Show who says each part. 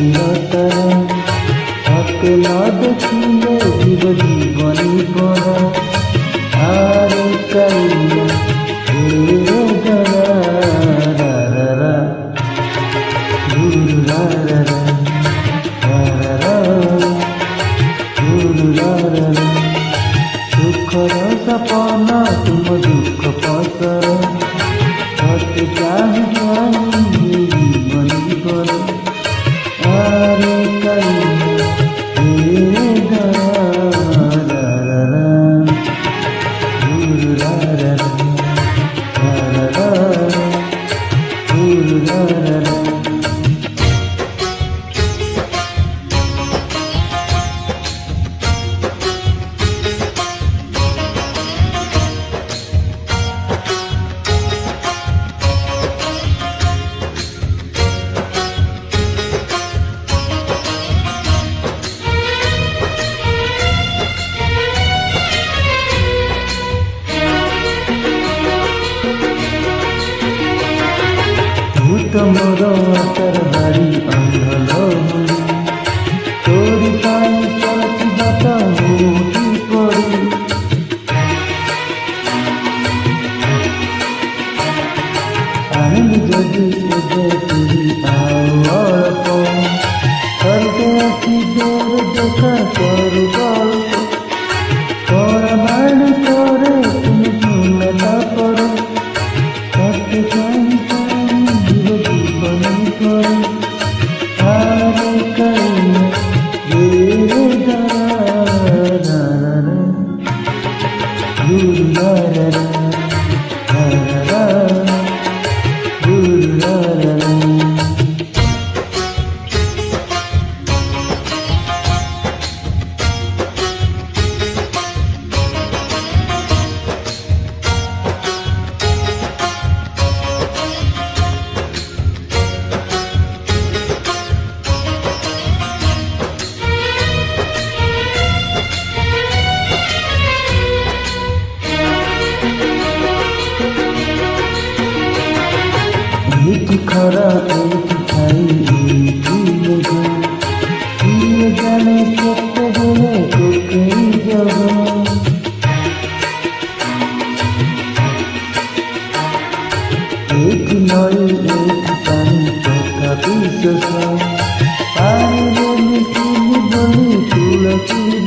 Speaker 1: চিরতরে তাকে না দেখিলে জীব জীবনী পড়া আরে কাইয়া রে গরা রা রা রা রা রা রা সুখর সপনা তুম দুঃখ পসর সতে চাহি চাহি জীবনী পর আরে কাইয়া গরা রা রা রা রা রা রা রা রা তোমর আশার বাড়ি অন্ধল হলি তোরি পাই চলছি বাতা মুটি পড়ি আমি যদি এবে তুই আও অল্প করতে আছি তোর দেখা তোর গল্প তোরা বাড়ি করে তুমি শুনে তারপরে করতে চাই আরে কাইয়া রে গরা রা রা রা রা রা রা এইটি খরা এইটি ছাই এইটি লেগে দিয়ে জানে করতে গেলে তোকেই যাব এইটি নয় এইটি পানি তোকা বিশ্বাস পানি বলি চিনি বলি তুলসী